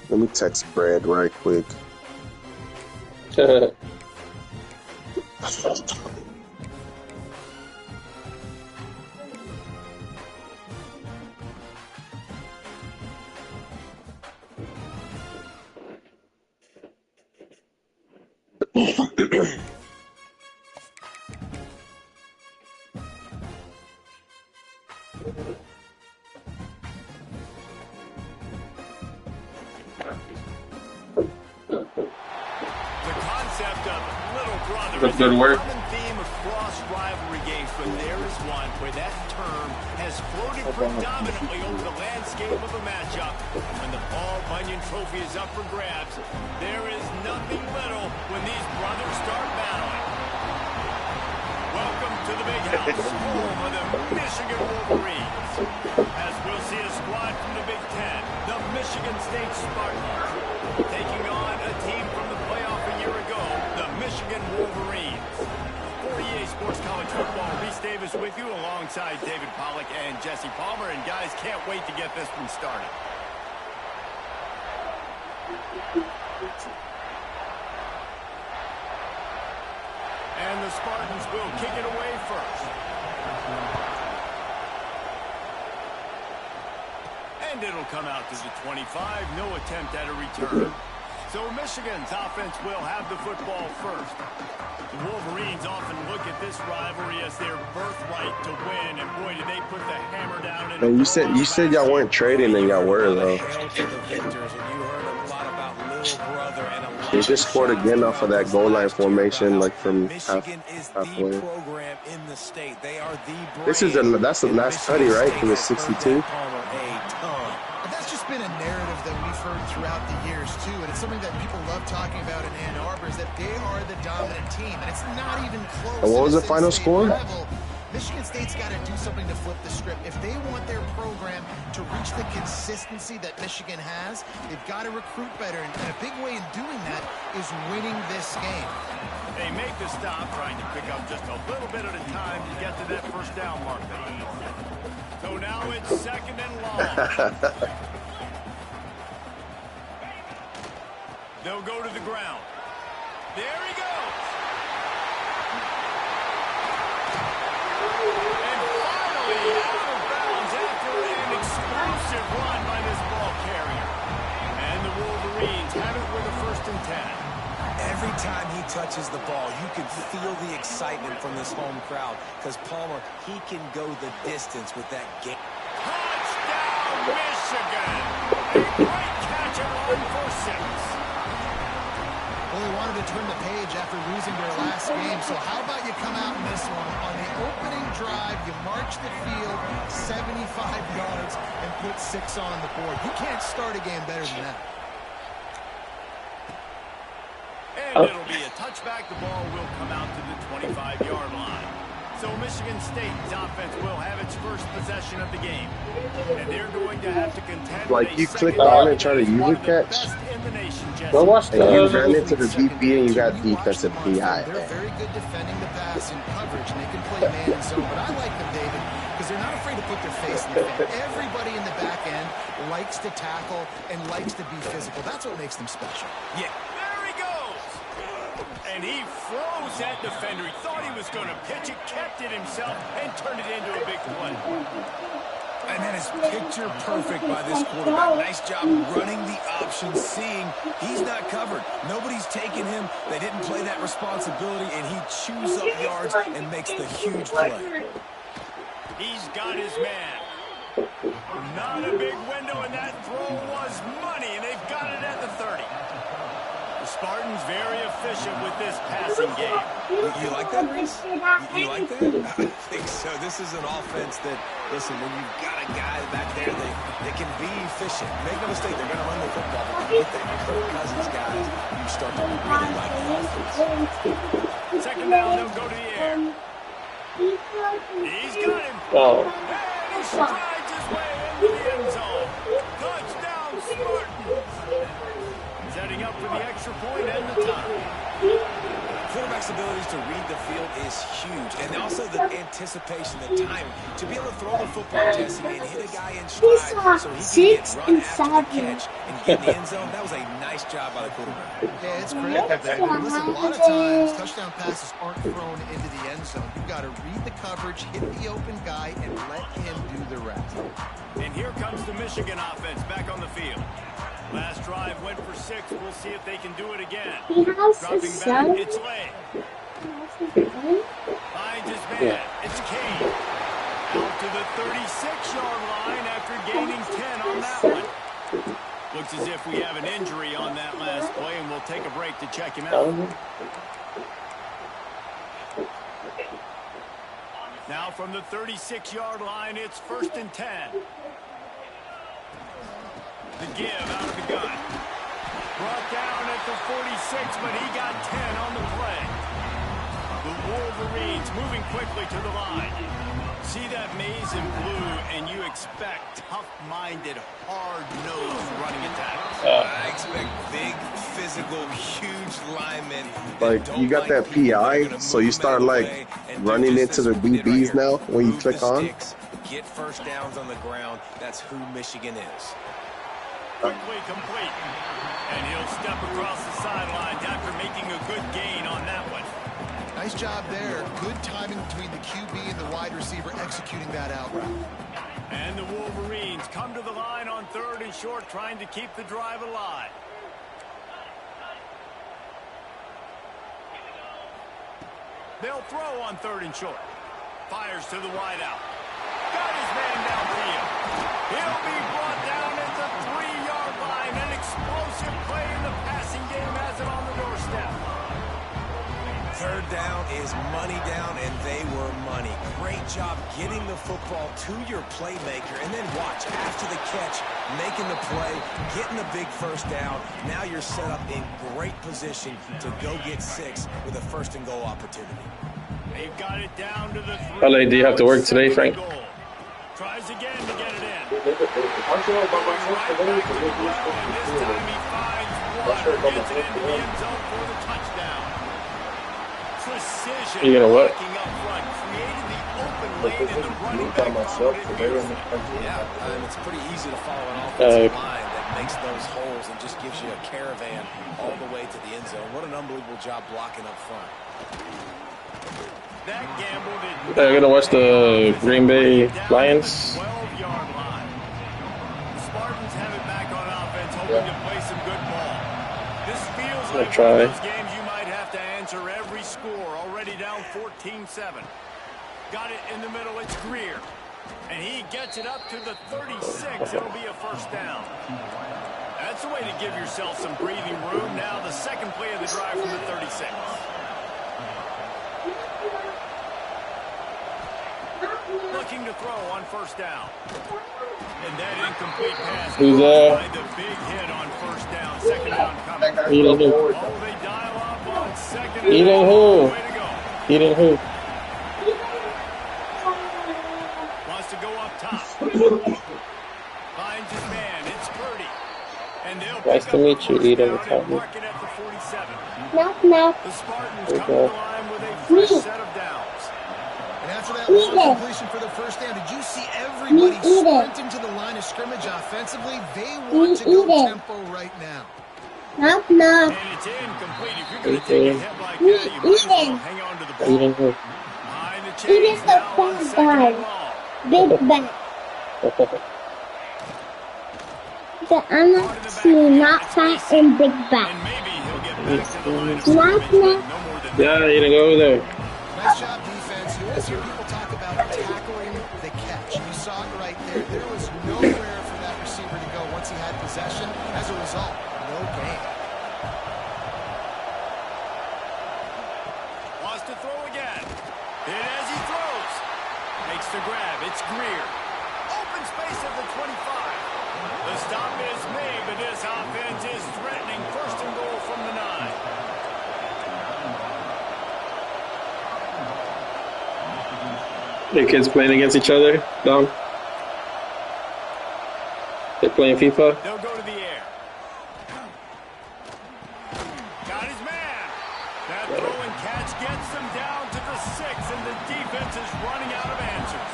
Let me text Brad right quick. That's good work. Common theme across rivalry games, but there is one where that term has floated predominantly over the landscape of a matchup. When the Paul Bunyan Trophy is up for grabs, there is nothing little when these brothers start battling. Welcome to the Big House, home of the Michigan Wolverines. As we'll see a squad from the Big Ten, the Michigan State Spartans, taking on a team from the playoff a year ago, the Michigan Wolverines. For EA Sports College Football, Reese Davis with you alongside David Pollack and Jesse Palmer. And guys, can't wait to get this one started. And the Spartans will kick it away first. And it'll come out to the 25. No attempt at a return. So Michigan's offense will have the football first. The Wolverines often look at this rivalry as their birthright to win. And boy, did they put the hammer down. Man, you said y'all weren't trading, and y'all were though. They just scored again off of that goal line formation, like from halfway. This is that's the last tutty, right? From the 62. That's just been a narrative that we've heard throughout the years too, and it's something that people love talking about in Ann Arbor is that they are the dominant team, and it's not even close. And what was the final score? Level. Michigan State's got to do something to flip the script. If they want their program to reach the consistency that Michigan has, they've got to recruit better, and a big way in doing that is winning this game. They make the stop, trying to pick up just a little bit at a time to get to that first down mark. So now it's second and long. They'll go to the ground. There he goes. And finally out of bounds after an explosive run by this ball carrier. And the Wolverines have it with a 1st and 10. Every time he touches the ball, you can feel the excitement from this home crowd because Palmer, he can go the distance with that game. Touchdown, Michigan! A great catch and run for 6. Well, they wanted to turn the page after losing their last game, so how about you come out in this one? On the opening drive, you march the field 75 yards and put 6 on the board. You can't start a game better than that. And it'll be a touchback. The ball will come out to the 25-yard line. So Michigan State's offense will have its first possession of the game. And they're going to have to contend. Like you clicked on and try to use a catch. Go watch And you ran into the DP and you got defensive PI. They're very good defending the pass and coverage, and they can play man and zone. But I like them, David, because they're not afraid to put their face in the fan. Everybody in the back end likes to tackle and likes to be physical. That's what makes them special. Yeah. There he goes. And he froze that defender. He thought he was going to pitch it, kept it himself, and turned it into a big play. And that is picture perfect by this quarterback. Nice job running the option, seeing he's not covered. Nobody's taking him. They didn't play that responsibility, and he chews up yards and makes the huge play. He's got his man. Not a big window, and that throw was money, and they've got it at the 30. The Spartans very efficient with this passing game. You like that, Reese? You like that? I think so. This is an offense that, listen, when you've got a guy back there, they can be efficient. Make no mistake, they're going to run the football. But with that Kirk Cousins guys, you start to really like the offense. Second down, they'll go to the air. He's got him. Oh. And he strides his way into the end zone. Touchdown, Spartans. Setting up for the extra point and the tie. Quarterback's ability to read the field is huge, and also the anticipation, the timing, to be able to throw the football, Jesse, and hit a guy in stride so he can get run after the catch and get in the end zone. That was a nice job by the quarterback. Yeah, it's critical there. Listen, a lot of times, touchdown passes aren't thrown into the end zone. You've got to read the coverage, hit the open guy, and let him do the rest. And here comes the Michigan offense back on the field. Last drive went for 6. We'll see if they can do it again. Dropping back, it's Lay. Finds his man. It's Kane. Out to the 36-yard line after gaining 10 on that one. Looks as if we have an injury on that last play, and we'll take a break to check him out. Now from the 36-yard line, it's 1st and 10. The give out of the gun. Brought down at the 46, but he got 10 on the play. The Wolverines moving quickly to the line. See that maze in blue, and you expect tough-minded, hard-nosed running attacks. I expect big, physical, huge linemen. Like, you got that PI, so you start, like, running into the DBs now when you click on. Get first downs on the ground. That's who Michigan is. Quickly complete. And he'll step across the sidelines after making a good gain on that one. Nice job there. Good timing between the QB and the wide receiver executing that out route. And the Wolverines come to the line on 3rd and short, trying to keep the drive alive. They'll throw on 3rd and short. Fires to the wideout. Got his man downfield. He'll be brought down at the 3-yard line. An explosive play in the passing game has it on the doorstep. 3rd down is money down, and they were money. Great job getting the football to your playmaker, and then watch, after the catch, making the play, getting the big first down. Now you're set up in great position to go get 6 with a 1st and goal opportunity. They've got it down to the 3. LA, do you have to work today, Frank? Tries again to get it in. Right back to the And this time he finds one. Gets it into the end zone for the touchdown. Precision. You gonna what? Up front, created the open lane and the running back followed it beautifully. Yeah, it's pretty easy to follow an offensive line that makes those holes and just gives you a caravan all the way to the end zone. What an unbelievable job blocking up front. That gamble did They're gonna watch the Green Bay Lions. 12-yard line. The Spartans have it back on offense, hoping to play some good ball. This feels like one of those games you might have to answer every score. Already down 14-7. Got it in the middle. It's Greer. And he gets it up to the 36. It'll be a 1st down. That's the way to give yourself some breathing room. Now the second play of the drive from the 36. Looking to throw on 1st down. And that incomplete pass. Who's by the big hit on 1st down. 2nd down coming. Eating who? Oh, they dial up on 2nd and Eating who? Way to go. Eating who? Wants to go up top. Finds his man. It's Purdy. And they'll Nice to meet you, Eden. What's happening? mark it at the 47. No. The Spartans come to the line with a fresh set of downs. And after that long completion for the 1st down, did you see everybody sprinting to the line of scrimmage offensively? They want to go tempo right now. No. And it's incomplete. If you're going to take a hit like that, you might as well hang on to the ball. Eating who? Behind the Eating chains the now on bad 2nd guy. and long. Big back. I'm not fat and big back. And maybe he'll get back to the line of scrimmage, No. but no more than Yeah, Eden, go over there. Nice job, defense. You always hear people talk about tackling the catch. You saw it right there. There was nowhere for that receiver to go once he had possession. As a result, no gain. wants to throw again. And as he throws, makes the grab. It's Greer. Open space at the 25. The stop is made, but this offense is threatening 1st and goal from the 9. The kids playing against each other, Dom. They're playing FIFA. They'll go to the air. Got his man. That throw and catch gets them down to the 6, and the defense is running out of answers.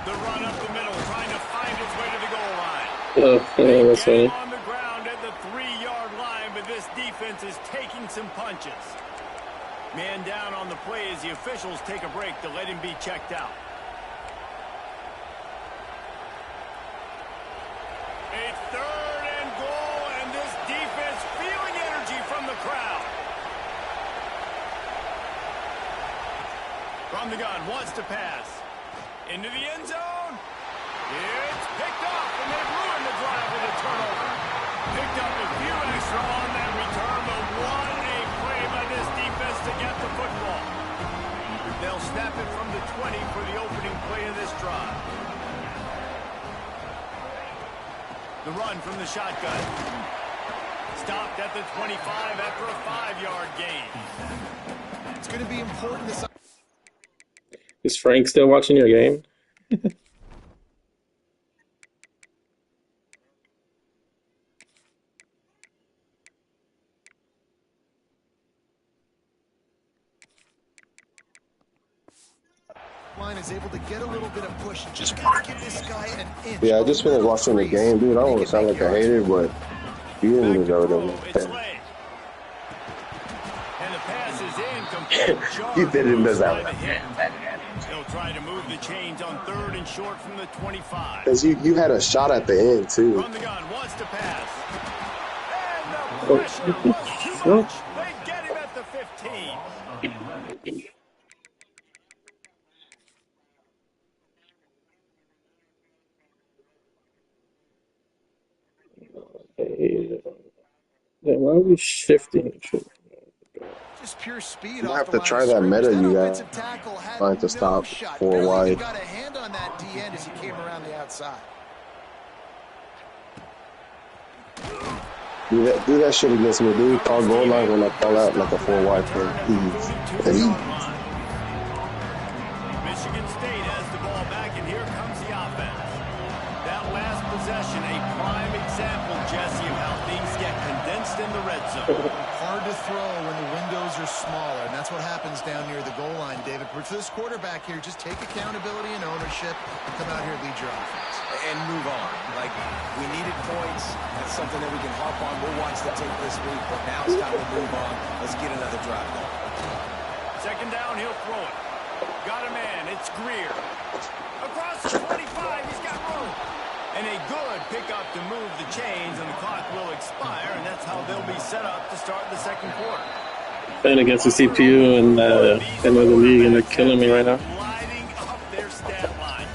The run up the middle, trying to find its way to the goal line. Oh, yeah, that's funny. On the ground at the 3-yard line, but this defense is taking some punches. Man down on the play as the officials take a break to let him be checked out. It's 3rd and goal, and this defense feeling energy from the crowd. From the gun, wants to pass. Into the end zone. It's picked off, and they ruined the drive with a turnover. Picked up a few extra on that return, but what a play by this defense to get the football. They'll snap it from the 20 for the opening play of this drive. The run from the shotgun. Stopped at the 25 after a 5-yard gain. It's going to be important this. Is Frank still watching your game? Line is able to get a little bit of push. Just gotta give this guy an inch. Yeah, I just finished watching the game, dude. I don't want to sound like a hater, but you didn't deserve it. And the pass is incomplete. You didn't deserve it. They'll try to move the chains on 3rd and short from the 25. Because you had a shot at the end, too. From the gun, wants to pass. And the pressure was too much. They get him at the 15. Yeah, why are we shifting? Just pure speed. You have to try that meta you got. Trying to stop 4 wide. Got a hand on that D end as he came around the outside. Do that shit against me, dude. Call goal line when I call out like a 4 wide play. Please. Michigan State has the ball back, and here comes the offense. That last possession, a prime example, Jesse, of how things get condensed in the red zone. Hard to throw when the windows are smaller, and that's what happens down near the goal line, David. But for this quarterback here, just take accountability and ownership and come out here and lead your offense. And move on. Like, we needed points. That's something that we can harp on. We'll watch the tape this week, but now it's time to move on. Let's get another drive going. 2nd down, he'll throw it. Got a man, it's Greer. Across the 25, he's got room. And a good pickup to move the chains, and the clock will expire, and that's how they'll be set up to start the 2nd quarter. Playing against the CPU and another league, and they're killing me right now. Lighting up their stat line.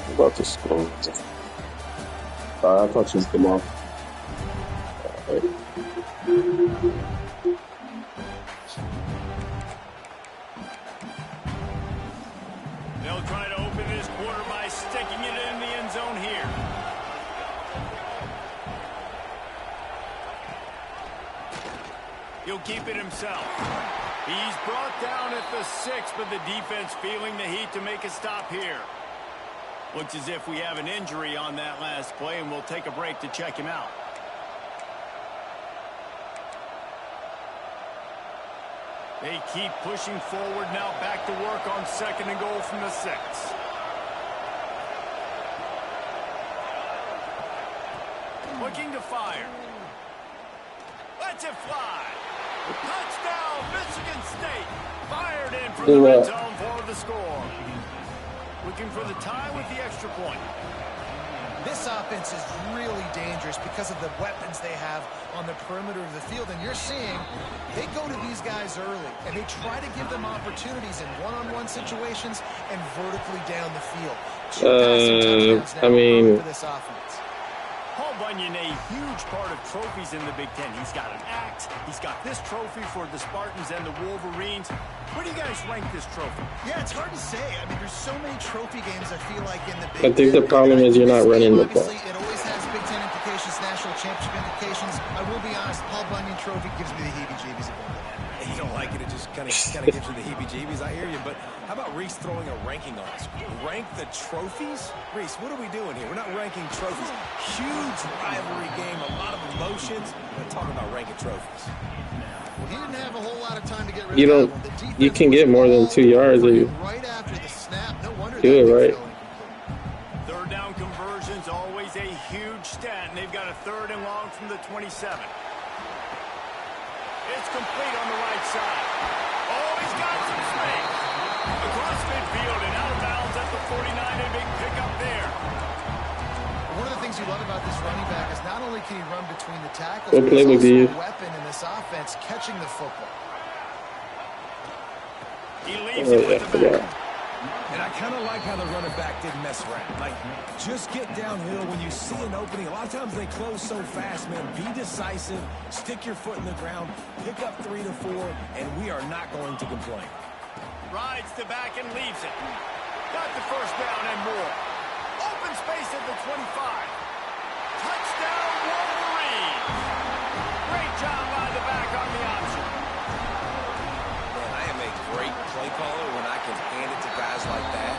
I'm about to score. I thought you come off. They'll try to open this quarter by sticking it in the end zone here. He'll keep it himself. He's brought down at the 6, but the defense feeling the heat to make a stop here. Looks as if we have an injury on that last play, and we'll take a break to check him out. They keep pushing forward now, back to work on 2nd and goal from the 6. Looking to fire. Lets it fly. Touchdown, Michigan State. Fired in from the red zone for the score. Looking for the tie with the extra point. This offense is really dangerous because of the weapons they have on the perimeter of the field. And you're seeing they go to these guys early, and they try to give them opportunities in one-on-one situations and vertically down the field. I mean, for this offense. Paul Bunyan, a huge part of trophies in the Big Ten. He's got an axe. He's got this trophy for the Spartans and the Wolverines. Where do you guys rank this trophy? Yeah, it's hard to say. I mean, there's so many trophy games, I feel like, in the Big I think the problem is you're not running the ball. Obviously, it always has Big Ten implications, national championship implications. I will be honest, Paul Bunyan Trophy gives me the heebie-jeebies about that. You don't like it, it just kind of gives you the heebie-jeebies. I hear you, but how about Reese throwing a ranking on us? Rank the trophies? Reese, what are we doing here? We're not ranking trophies. Huge rivalry game, a lot of emotions. We're talking about ranking trophies. Well, he didn't have a whole lot of time to get rid You of don't. that one. You can get more than 2 yards if you right after the snap. No wonder do it right. Third down conversions, always a huge stat, and they've got a 3rd and long from the 27. It's complete on the right side. Oh, he's got some space. Across midfield and out of bounds at the 49. A big pickup there. One of the things you love about this running back is not only can he run between the tackles, What but he's playbook do you also a weapon in this offense, catching the football. He leaves it with the back. And I kind of like how the running back didn't mess around. Like, just get downhill when you see an opening. A lot of times they close so fast, man. Be decisive, stick your foot in the ground, pick up 3 to 4, and we are not going to complain. Rides the back and leaves it. Got the first down and more. Open space at the 25. Touchdown, Wolverine. Great job by the back on the option. Man, I am a great play caller when I can hand it to guys like that.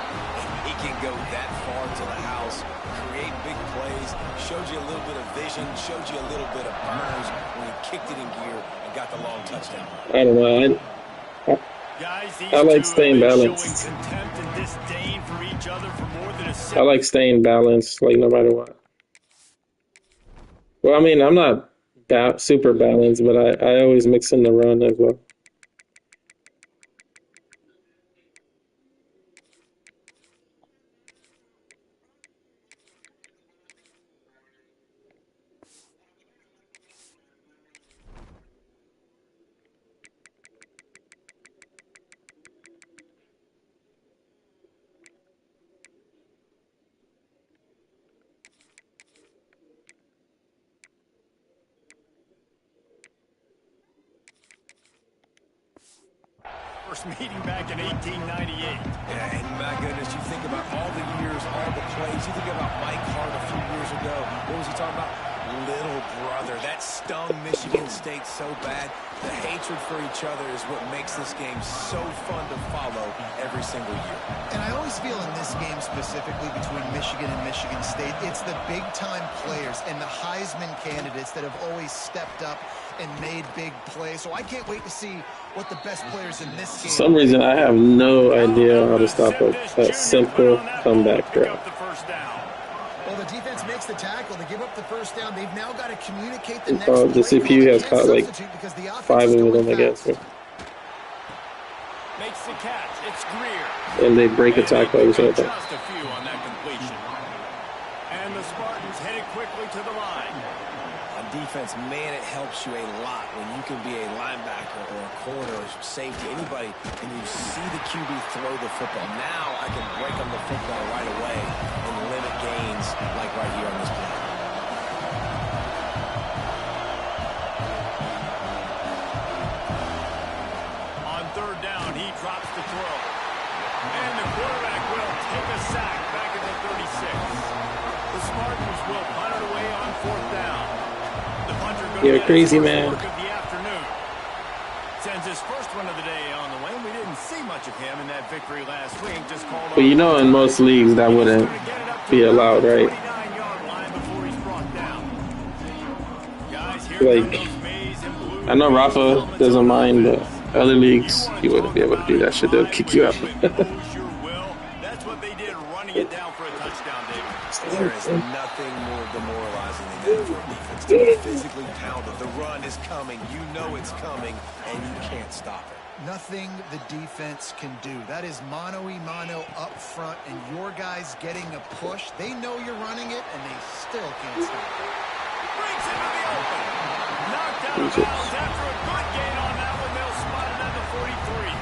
He can go that far to the house, create big plays, showed you a little bit of vision, showed you a little bit of burns when he kicked it in gear and got the long touchdown. I don't know. Guys, I like staying balanced. Contempt and disdain for each other for more than a I like staying balanced, like no matter what. Well, I mean, I'm not super balanced, but I always mix in the run as well. First meeting back in 1898. Yeah, and my goodness, you think about all the years, all the plays. You think about Mike Hart a few years ago. What was he talking about? Little brother. That stung Michigan State so bad. The hatred for each other is what makes this game so fun to follow every single year. And I always feel in this game specifically between Michigan and Michigan State, it's the big-time players and the Heisman candidates that have always stepped up and made big plays. So I can't wait to see what the best players in this game. For some reason, I have no idea how to stop a simple comeback drive. Well, the defense makes the tackle. They give up the first down. They've now got to communicate the next The CPU has caught like 5 of them, I guess. Makes the catch. It's Greer. And they break a tackle every single time. Just a few on that completion. And the Spartans headed quickly to the line. On defense, man, it helps you a lot when you can be a linebacker or a corner or safety, anybody, and you see the QB throw the football. Now I can break on the football right away and limit gains like right here on this play. On third down, he drops the throw. And the quarterback will take a sack back at the 36. The Spartans will punt it away on 4th down. The punter goes You're crazy, man. of the afternoon. Sends his first one of the day on the way. We didn't see much of him in that victory last week. Just called But you know, in most leagues, that wouldn't be allowed, right? Like, I know Rafa doesn't mind, but other leagues, you wouldn't be able to do that shit. They'll kick you out. That's what they did, running it down for a touchdown, David. There is nothing more demoralizing than that for a defense. To be physically pounded. The run is coming. You know it's coming, and you can't stop it. Nothing the defense can do. That is mano-a-mano up front, and your guys getting a push. They know you're running it, and they still can't stop it. Breaks into the open. Knocked out of bounds after a good gain on that one. They'll spot it at the 43.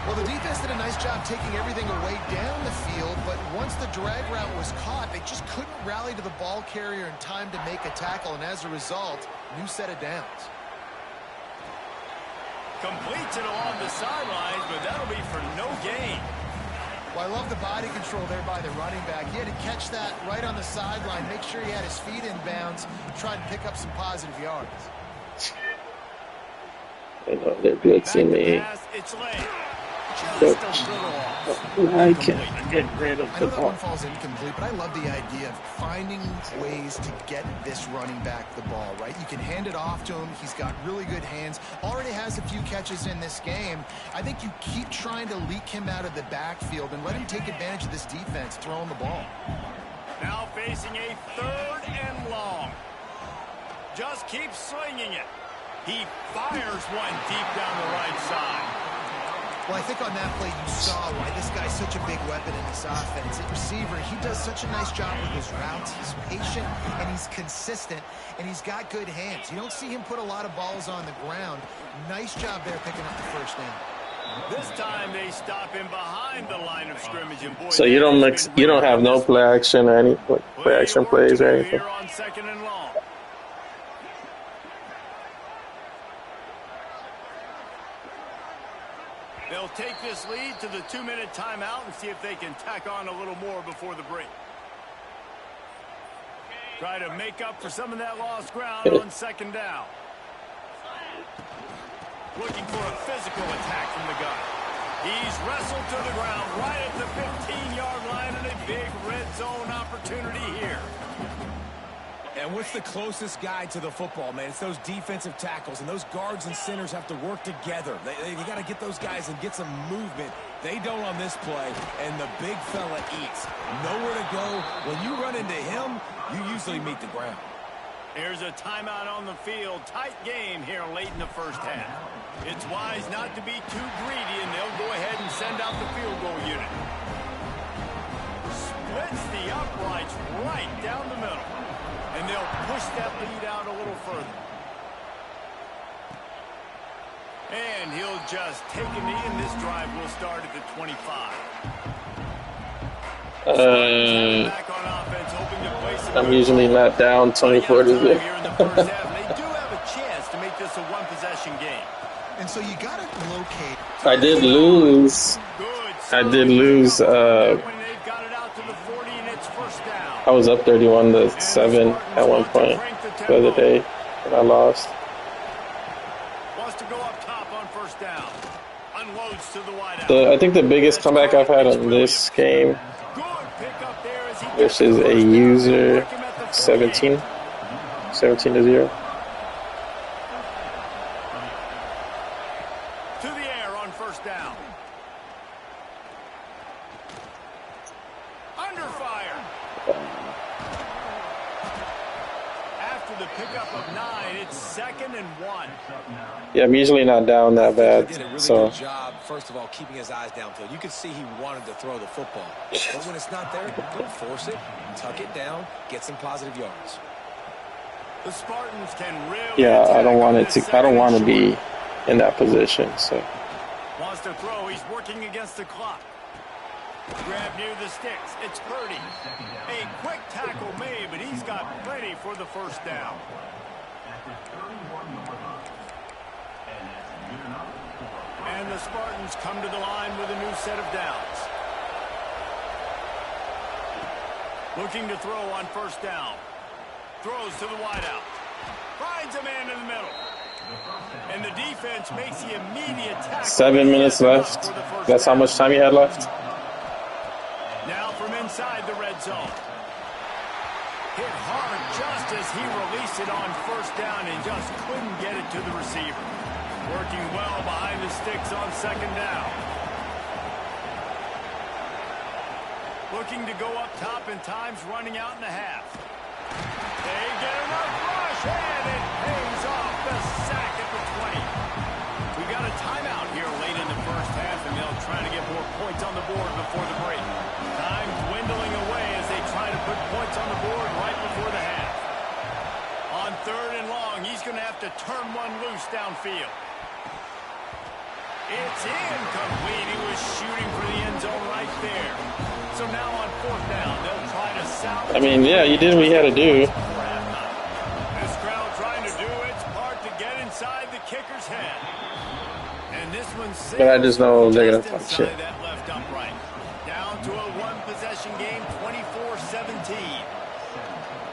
Well, the defense did a nice job taking everything away down the field, but once the drag route was caught, they just couldn't rally to the ball carrier in time to make a tackle, and as a result, new set of downs. Completes it along the sidelines, but that'll be for no gain. Well, I love the body control there by the running back. He had to catch that right on the sideline, make sure he had his feet in bounds, try and pick up some positive yards. You know, they're blitzing me. I can't get rid of I the know that ball. one falls incomplete, but I love the idea of finding ways to get this running back the ball, right? You can hand it off to him. He's got really good hands. Already has a few catches in this game. I think you keep trying to leak him out of the backfield and let him take advantage of this defense throwing the ball. Now facing a 3rd and long. Just keep swinging it. He fires one deep down the right side. Well, I think on that play you saw why this guy's such a big weapon in this offense. At receiver, he does such a nice job with his routes. He's patient, and he's consistent, and he's got good hands. You don't see him put a lot of balls on the ground. Nice job there picking up the first down. This time they stop him behind the line of scrimmage. And boy, So you don't have no play action or any play action plays or anything. Here on 2nd and long. They'll take this lead to the 2-minute timeout and see if they can tack on a little more before the break. Try to make up for some of that lost ground on 2nd down. Looking for a physical attack from the gun. He's wrestled to the ground right at the 15-yard line, and a big red zone opportunity here. And what's the closest guy to the football, man? It's those defensive tackles, and those guards and centers have to work together. They got to get those guys and get some movement. They don't on this play, and the big fella eats. Nowhere to go. When you run into him, you usually meet the ground. Here's a timeout on the field. Tight game here late in the first half. It's wise not to be too greedy, and they'll go ahead and send out the field goal unit. Splits the uprights right down the middle. And they'll push that lead out a little further. And he'll just take a knee, and this drive will start at the 25. Back on offense, hoping to place I'm usually not down 24 to 0. They do have a chance to make this a one-possession game. And so you got to locate. I did lose. When they've got it out to the 40, and it's first down. I was up 31-7 at one point the other day, and I lost. Wants to go up top on first down. Unloads to the wideout. I think the biggest comeback I've had in this game, Good pickup there as he this is a user 17 to 0. to the air on first down. Under fire. After the pickup of 9, it's 2nd and 1. Yeah, I'm usually not down that He bad, did a really so good job, first of all, keeping his eyes downfield. You could see he wanted to throw the football. But when it's not there, don't force it. Tuck it down. Get some positive yards. The Spartans can really yeah, I don't want attack it on to. this I don't want to second and be in that position. So Wants to throw. He's working against the clock. Grab near the sticks. It's Purdy. A quick tackle made, but he's got plenty for the first down. And the Spartans come to the line with a new set of downs. Looking to throw on first down. Throws to the wideout. Finds a man in the middle. And the defense makes the immediate tackle. 7 minutes left. That's how much time you had left. Now from inside the red zone. Hit hard just as he released it on first down and just couldn't get it to the receiver. Working well behind the sticks on second down. Looking to go up top, and time's running out in the half. They get enough rush, and it pays off the sack at the 20. We got a timeout here late in the first half, and they'll try to get more points on the board before the break. Time dwindling away as they try to put points on the board right before the half. On 3rd and long, he's going to have to turn one loose downfield. It's incomplete. He was shooting for the end zone right there. So now on 4th down, they'll try to salvage. I mean, yeah, you did what you had to do. This crowd trying to do its part to get inside the kicker's head. And this one's But I just know they're gonna just fuck shit. inside that left upright. Down to a one-possession game, 24-17.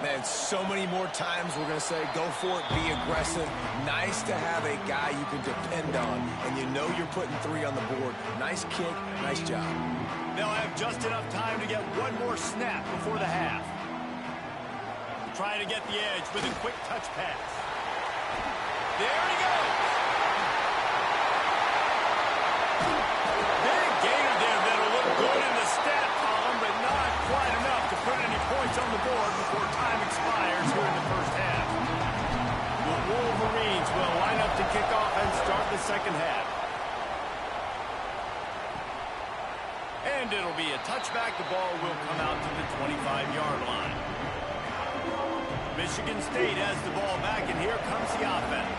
Man, so many more times we're going to say, go for it, be aggressive. Nice to have a guy you can depend on, and you know you're putting 3 on the board. Nice kick, nice job. They'll have just enough time to get one more snap before the half. Trying to get the edge with a quick touch pass. There he goes. Big gainer there that'll look good in the stat column, but not quite enough to put any points on the board before time expires here in the first half. The Wolverines will line up to kick off and start the second half. And it'll be a touchback. The ball will come out to the 25-yard line. Michigan State has the ball back, and here comes the offense.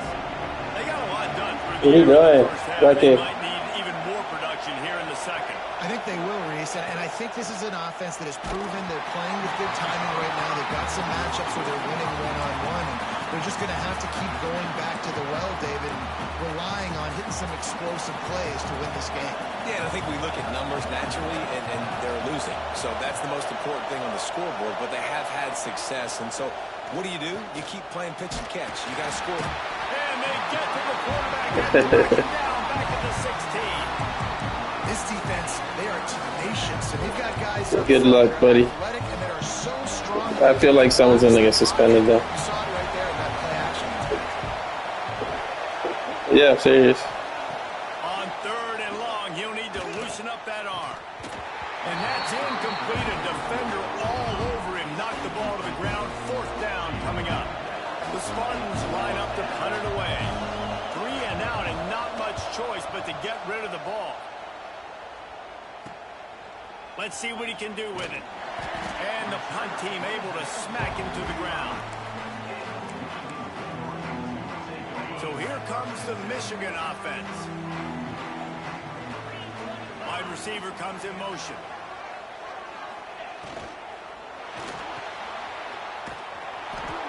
They got a lot done for the first half. They might need even more production here in the second. I think they will, Reese, and I think this is an offense that has proven they're playing with good timing right now. They've got some matchups where they're winning one-on-one, and they're just going to have to keep going back to the well, David, and relying on hitting some explosive plays to win this game. Yeah, and I think we look at numbers naturally, and they're losing. So that's the most important thing on the scoreboard, but they have had success. And so what do? You keep playing pitch and catch. You got to score. And they get to the quarterback and break him down back at the 16. This defense, they are tenacious, and they've got guys. Good luck, buddy. Athletic, and that are so strong. I feel like someone's going to get suspended, though. You saw it right there in that play action. Yeah, serious. On 3rd and long, he'll need to loosen up that arm. And that's incomplete. A defender all over him. Knocked the ball to the ground. 4th down coming up. The Spartans line up to punt it away. 3 and out, and not much choice but to get rid of the ball. Let's see what he can do with it. And the punt team able to smack him to the ground. So here comes the Michigan offense. Wide receiver comes in motion.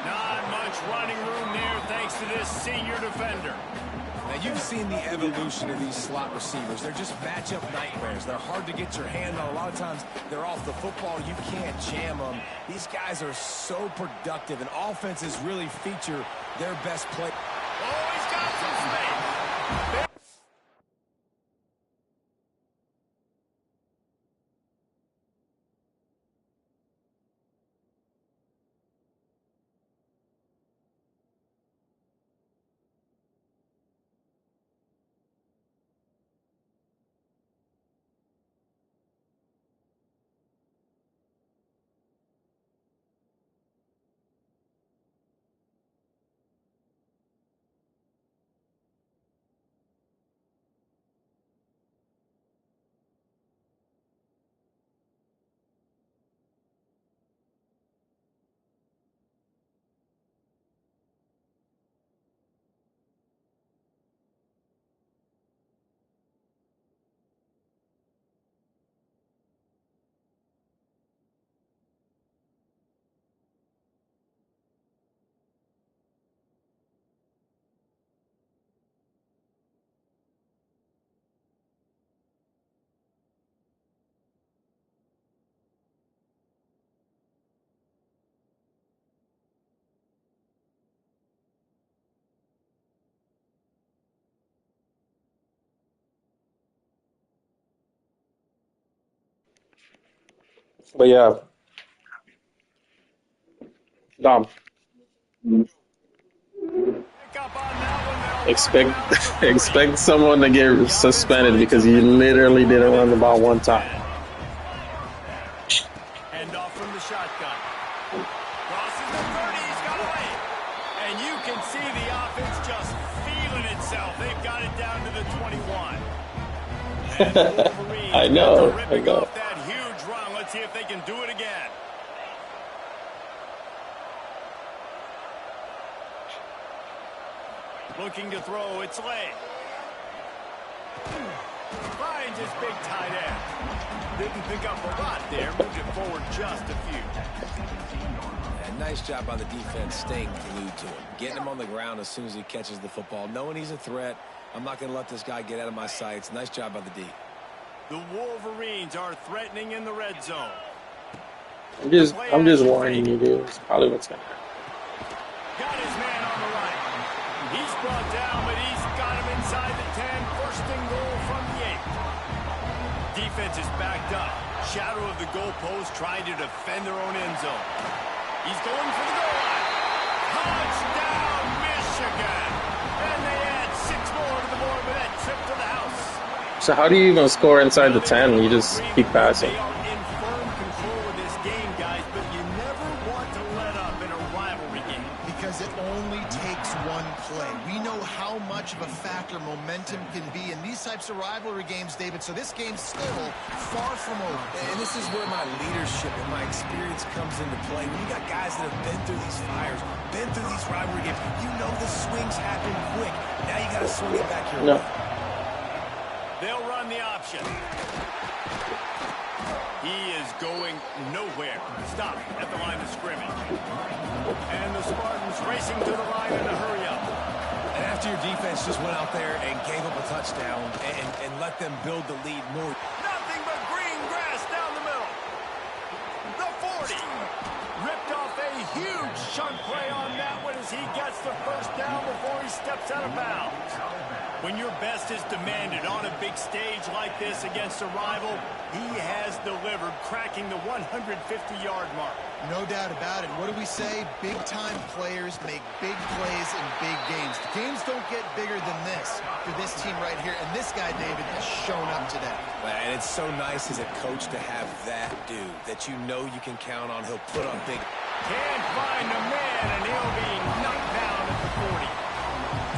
Not much running room there thanks to this senior defender. Now, you've seen the evolution of these slot receivers. They're just matchup nightmares. They're hard to get your hand on. A lot of times, they're off the football. You can't jam them. These guys are so productive, and offenses really feature their best play. Oh, he's got some space. But yeah, Dom, expect someone to get suspended because you literally didn't run the ball one time. End off from the shotgun. Crosses the 30, he's got away. And you can see the offense just feeling itself. They've got it down to the 21. And the Wolverines I know. ripping off that huge run. Let's see if they can do it again. Looking to throw, it's late. Finds his big tight end. Didn't pick up a lot there, moved it forward just a few. And nice job by the defense staying glued to him. Getting him on the ground as soon as he catches the football. Knowing he's a threat, I'm not going to let this guy get out of my sights. Nice job by the D. The Wolverines are threatening in the red zone. I'm just warning you, dude. It's probably what's gonna happen. Got his man on the right. He's brought down, but he's got him inside the 10. First and goal from the 8. Defense is backed up. Shadow of the goalpost trying to defend their own end zone. He's going for the goal line. Touchdown, Michigan. And they add 6 more to the board with that trip to the house. So how do you even score inside the 10? You just keep passing. They are in firm control of this game, guys, but you never want to let up in a rivalry game. Because it only takes one play. We know how much of a factor momentum can be in these types of rivalry games, David, so this game's still far from over. And this is where my leadership and my experience comes into play. When you got guys that have been through these fires, been through these rivalry games, you know the swings happen quick. Now you got to swing it back your way. They'll run the option. He is going nowhere. Stop at the line of scrimmage. And the Spartans racing to the line in a hurry up. And after your defense just went out there and gave up a touchdown and let them build the lead more. Nothing but green grass down the middle. The 40. Ripped off a huge chunk play on that one as he gets the first down before he steps out of bounds. When your best is demanded on a big stage like this against a rival, he has delivered, cracking the 150-yard mark. No doubt about it. What do we say? Big-time players make big plays in big games. The games don't get bigger than this for this team right here, and this guy, David, has shown up today. And it's so nice as a coach to have that dude that you know you can count on. He'll put on big. Can't find a man, and he'll be knocked down at the 40.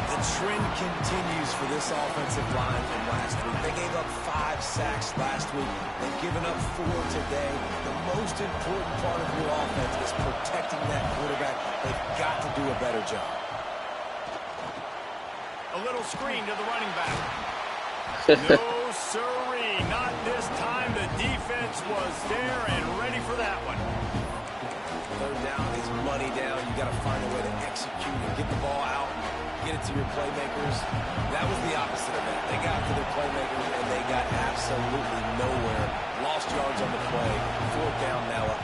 The trend continues for this offensive line from last week. They gave up 5 sacks last week. They've given up 4 today. The most important part of your offense is protecting that quarterback. They've got to do a better job. A little screen to the running back. No, sirree. Not this time. The defense was there and ready for that one. Third down is money down. You got to find a way to execute and get the ball out. Get it to your playmakers. That was the opposite of that. They got to their playmakers, and they got absolutely nowhere. Lost yards on the play. 4th down now up.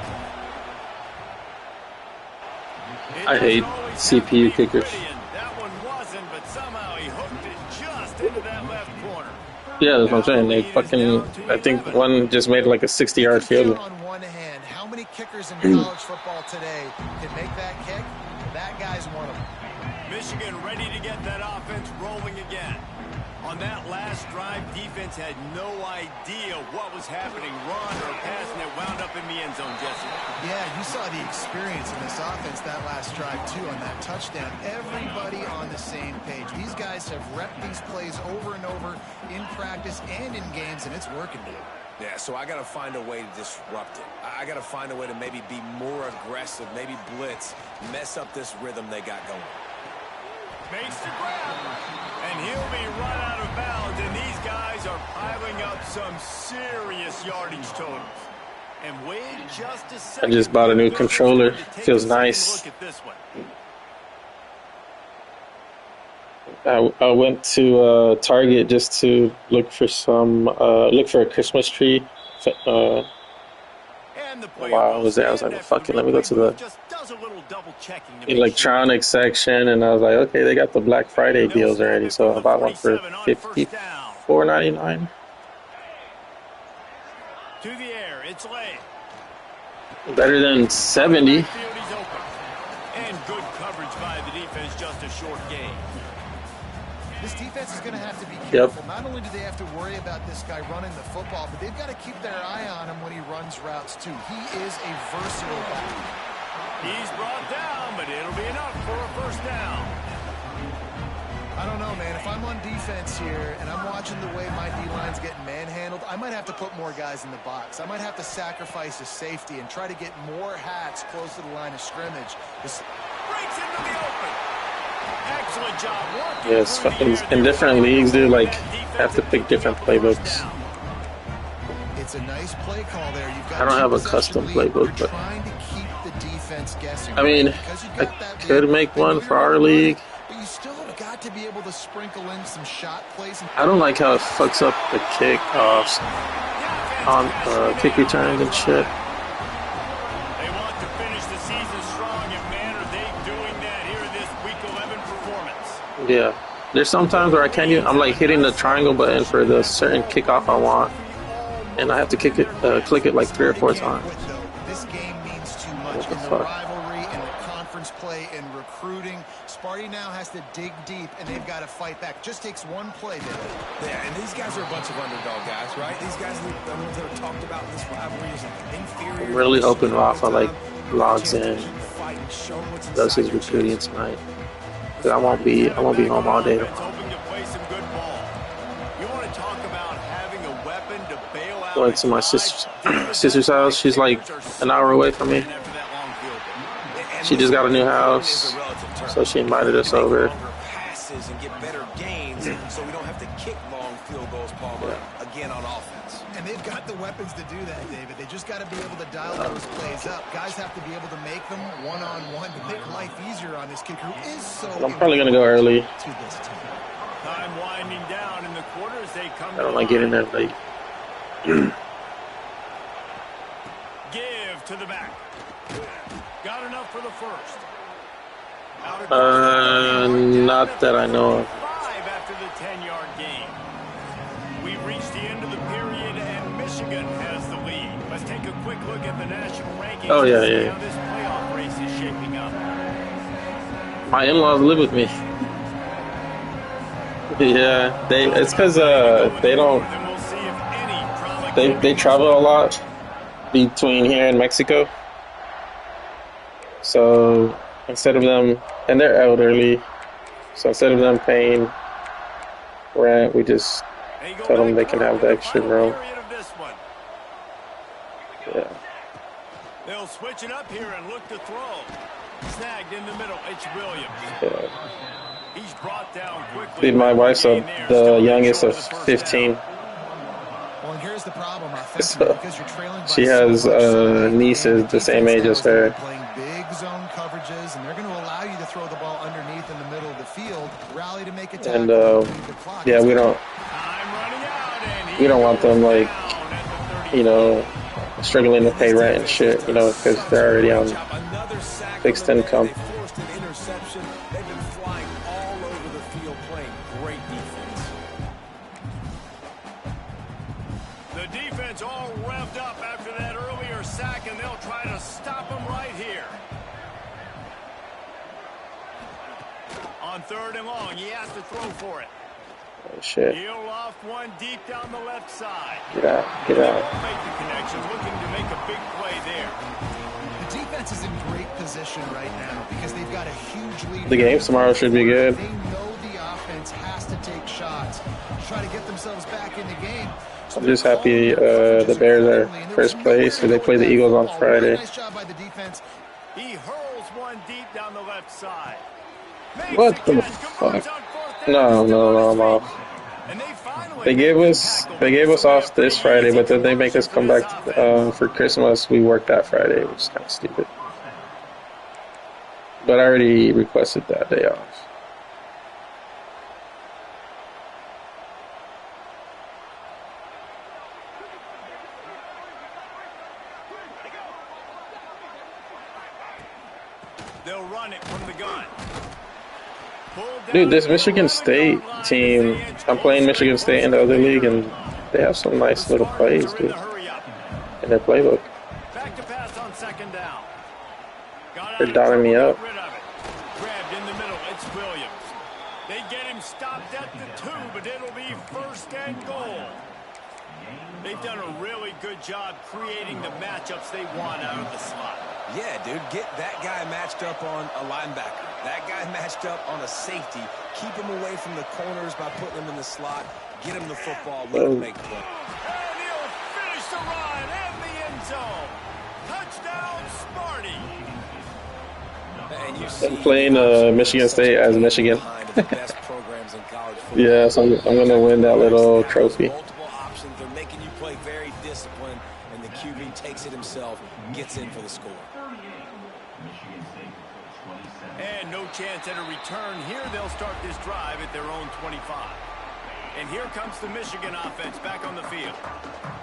I hate CPU kickers. That one wasn't, but somehow he hooked it just into that left corner. Yeah, that's what I'm saying. They fucking, I think one just made like a 60-yard field goal. On one hand, how many kickers in college football today can make that kick? That guy's one of them. Michigan ready to get that offense rolling again. On that last drive, defense had no idea what was happening. Run or pass, and it wound up in the end zone, Jesse. Yeah, you saw the experience in this offense that last drive, too, on that touchdown. Everybody on the same page. These guys have repped these plays over and over in practice and in games, and it's working, dude. Yeah, so I got to find a way to disrupt it. I got to find a way to maybe be more aggressive, maybe blitz, mess up this rhythm they got going. Makes the grab, and he'll be run out of bounds, and these guys are piling up some serious yardage totals. And wait just a second. I just bought a new controller. Feels nice. I went to Target just to look for a Christmas tree. While I was there, I was like, well, fuck it, let me go to the electronics section, and I was like, okay, they got the Black Friday deals already, so I bought one for $54.99. To the air, it's late. Better than 70. And good coverage by the defense, just a short game. This defense is going to have to be careful. Yep. Not only do they have to worry about this guy running the football, but they've got to keep their eye on him when he runs routes, too. He is a versatile back. He's brought down, but it'll be enough for a first down. I don't know, man. If I'm on defense here and I'm watching the way my D-line's getting manhandled, I might have to put more guys in the box. I might have to sacrifice a safety and try to get more hats close to the line of scrimmage. Breaks into the open. Excellent job. Yes, fucking in different leagues, dude, like, have to pick different playbooks. It's a nice play call there. I don't have a custom playbook, but I mean, I could make one for our league. But you still have got to be able to sprinkle in some shot plays. I don't like how it fucks up the kick offs on kick returns and shit. Yeah. There's sometimes where I can't even, I'm like hitting the triangle button for the certain kickoff I want, and I have to click it like 3 or 4 times. This game means too much What the in the fuck? rivalry, in the conference play, in recruiting. Sparty now has to dig deep, and they've got to fight back. Just takes one play, David. Yeah, and these guys are a bunch of underdog guys, right? These guys, the ones that are talked about in this rivalry, is inferior. I'm really hoping Rafa like logs in, does his recruiting tonight. Cause I won't be home all day. Going to my sister's house. She's like an hour away from me. She just got a new house, so she invited us over. Passes and get better gains, so we don't have to kick long field goals, Palmer, again on offense. And they've got the weapons to do that, David. They just got to be able to dial those plays up. Guys have to be able to make them one-on-one to make life easier on this kicker who is so. I'm probably gonna go early. To this team. Time winding down in the quarters. They come. I don't like getting there late. Give to the back. Got enough for the first. Not that I know of. 5 after the 10-yard gain. We've reached the end of the period, and Michigan has the lead. Let's take a quick look at the national rankings. Oh, yeah, to see yeah. how this playoff race is shaping up. My in-laws live with me. Yeah, it's because they don't. Then we'll see if any They travel a lot between here and Mexico. So instead of them, and they're elderly, so instead of them paying rent, we just tell them they can have the extra room. Yeah. They'll switch it up here and look to throw. Snagged in the middle. It's Williams. Yeah. He's brought down quickly. My wif's the youngest of 15. Well, and here's the problem So, because you're trailing by she has nieces the same age as her. playing big zone coverages, and they're going to allow you to throw the ball underneath in the middle of the field, rally to make a tackle. And yeah, we don't want them like, struggling to pay rent and shit, because they're already on fixed income. They've been flying all over the field, playing great defense. The defense all revved up after that earlier sack, and they'll try to stop him right here. On 3rd and long, he has to throw for it. Oh, shit. He'll loft one deep down the left side. Get out. They won't make the connection, looking to make a big play there. The defense is in great position right now because they've got a huge lead. The game tomorrow should be good. They know the offense has to take shots to try to get themselves back in the game. So I'm just happy the Bears are first place, so they play the Eagles on Friday. Nice job by the defense. He hurls one deep down the left side. What the fuck? No, I'm off. They gave us off this Friday, but then they make us come back for Christmas. We work that Friday, which is kind of stupid. But I already requested that day off. They'll run it from the gun. Dude, this Michigan State team, I'm playing Michigan State in the other league, and they have some nice little plays, dude, in their playbook. Back to pass on 2nd down. They're dialing me up. Grabbed in the middle, it's Williams. They get him stopped at the 2, but it'll be 1st and goal. They've done a really good job creating the matchups they want out of the slot. Yeah, dude, get that guy matched up on a linebacker. That guy matched up on a safety. Keep him away from the corners by putting him in the slot. Get him the football. Let him make play. And he'll finish the run and the end zone. Touchdown, Sparty. And you see, I'm playing Michigan State as Michigan. Yeah, so I'm going to win that little trophy. Multiple options. They're making you play very disciplined, and the QB takes it himself, gets in for the score. And no chance at a return here. They'll start this drive at their own 25. And here comes the Michigan offense back on the field.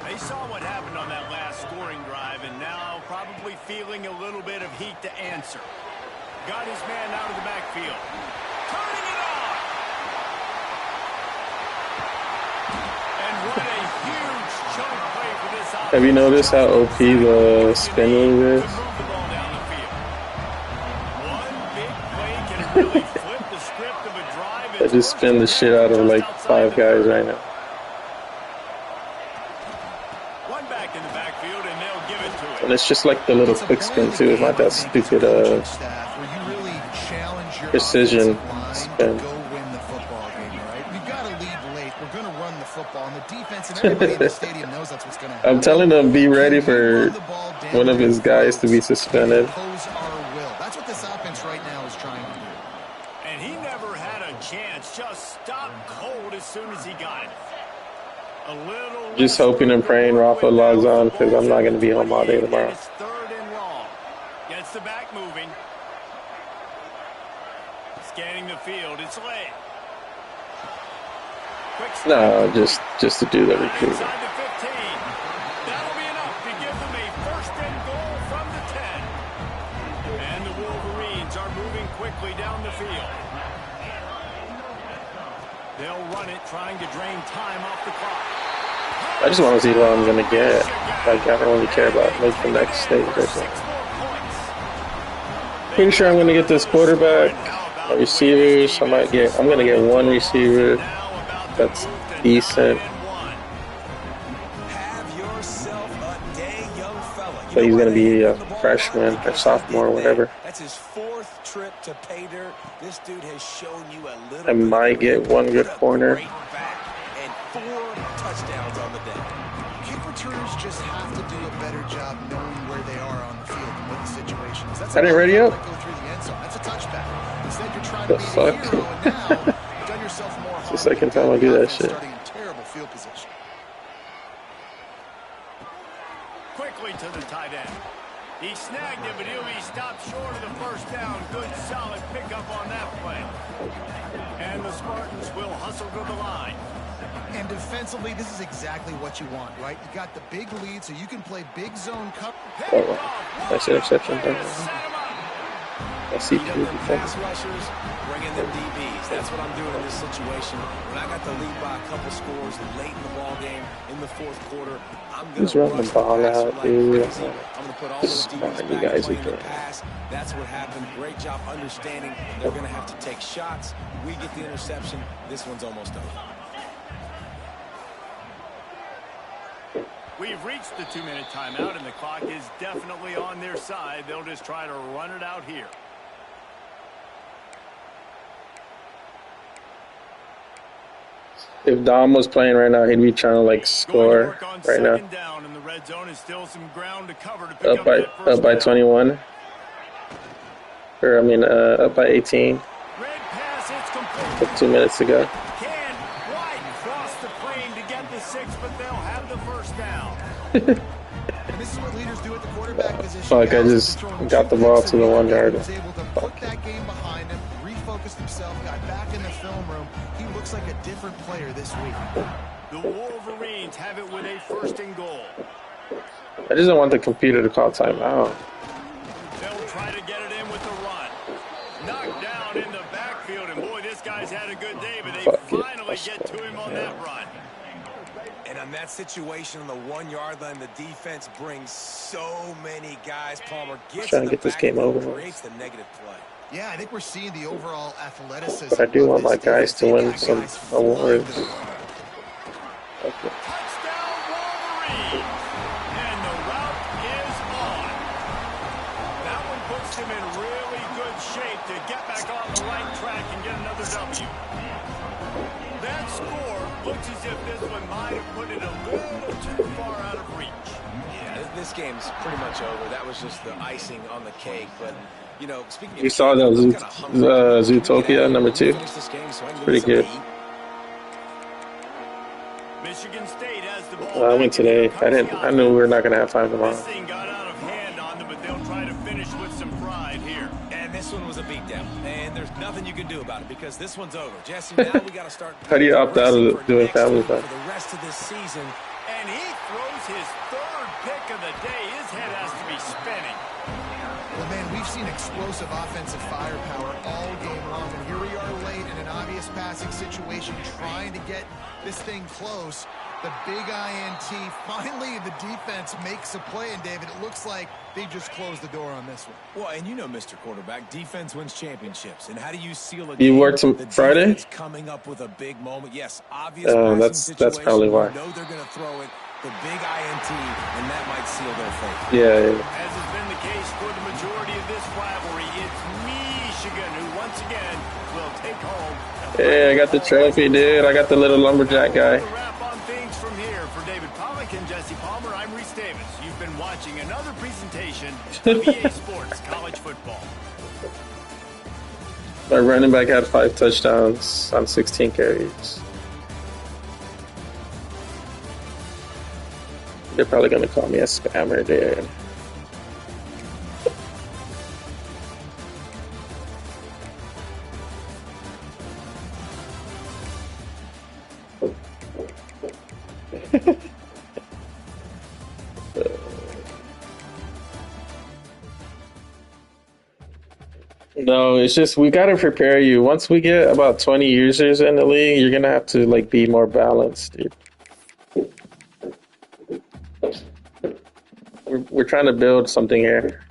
They saw what happened on that last scoring drive, and now probably feeling a little bit of heat to answer. Got his man out of the backfield. Turning it on. Have you noticed how OP the spin move is? I just spin the shit out of like 5 guys right now. And it's just like the little quick spin too. It's not that stupid precision spin. I'm telling them be ready for one of his guys to be suspended. That's what this offense right now is trying to do. And he never had a chance. Just stopped cold as soon as he got it. Just hoping and praying Rafa logs on because I'm not going to be home all day tomorrow. Third and long. Gets the back moving. Scanning the field. It's late. No, just to do the recruiting. That'll be enough to give them a first and goal from the 10. And the Wolverines are moving quickly down the field. They'll run it, trying to drain time off the clock. I just want to see what I'm going to get. Like, I don't really care about like the next stage or something. Pretty sure I'm going to get this quarterback, receivers. I'm going to get one receiver that's decent. But he's going to be a freshman or sophomore or whatever. That's his 4th trip to pay dirt. This dude has shown you a little. I might get one good corner. And 4 touchdowns on the day. Kick returners just have to do a better job knowing where they are on the field and what the situation is. That's I didn't ready up. Go through the end zone. That's a touchback. Instead, you're trying the to be fuck? the hero, and now you've done yourself more harm. It's the second time I do that shit. Starting in terrible field position. Quickly to the tight end. He snagged it, but he'll be stopped short of the first down. Good, solid pickup on that play. And the Spartans will hustle to the line. And defensively, this is exactly what you want, right? You got the big lead, so you can play big zone cover. That's interception. I see two pass rushers, bringing them DBs. That's what I'm doing in this situation. When I got the lead by a couple scores late in the ball game, in the 4th quarter, I'm going to run the ball out, dude. I'm going to put all those DBs back playing the pass. That's what happened. Great job understanding they're going to have to take shots. We get the interception. This one's almost over. We've reached the 2-minute timeout, and the clock is definitely on their side. They'll just try to run it out here. If Dom was playing right now, he'd be trying to like score right now. Down, and the red zone is still some ground to cover to pick up by 21. Or I mean, up by 18. Red pass, it's complete. With 2 minutes to go. Can White cross the plane to get the 6, but they'll have the first down. And this is what leaders do at the quarterback position. Fuck, I just got the ball to the 1 yard. He was able to put that game behind him, refocused himself, got back in the film room. He looks like a different player this week. The Wolverines have it with a first and goal. I just don't want the computer to call timeout. They'll try to get it in with the run. Knocked down in the backfield, and boy, this guy's had a good day, but they finally get to him on that run. And on that situation on the 1 yard line, the defense brings so many guys. Palmer gets trying to get this game over. Creates the negative play. Yeah, I think we're seeing the overall athleticism. I do want my guys to win some awards. Okay. Touchdown Wolverines! And the route is on. That one puts him in really good shape to get back on the right track and get another W. That score looks as if this one might have put it a little too far out of reach. Yeah, this game's pretty much over. That was just the icing on the cake, but you know, speaking of, you saw that Zootopia #2. Pretty good. Michigan State has the ball. I went today. I knew we were not gonna have time tomorrow. This thing got out of hand on them, but they'll try to finish with some pride here. And this one was a beatdown, and there's nothing you can do about it because this one's over. Jesse, now we got to start. How do you opt out of doing family time? For the rest of this season, and he throws his 3rd pick of the day. His head has to be spinning. Well, man, we've seen explosive offensive firepower all game long, and here we are late in an obvious passing situation trying to get this thing close. The big INT. Finally, the defense makes a play, and David, it looks like they just closed the door on this one. Well, and you know, Mr. Quarterback, defense wins championships. And how do you seal a You game? worked some The Friday? defense coming up with a big moment. Yes, obvious That's probably why. You know they're going to throw it. The big INT, and that might seal their fate. Yeah. As has been the case for the majority of this rivalry, it's Michigan who once again will take home. Hey, I got the trophy, dude. I got the little lumberjack guy. The wrap on things from here for David Pollack and Jesse Palmer. I'm Reese Davis. You've been watching another presentation of EA Sports College Football. My running back had 5 touchdowns on 16 carries. They're probably going to call me a spammer, dude. No, it's just we got to prepare you. Once we get about 20 users in the league, you're going to have to like be more balanced, dude. We're trying to build something here.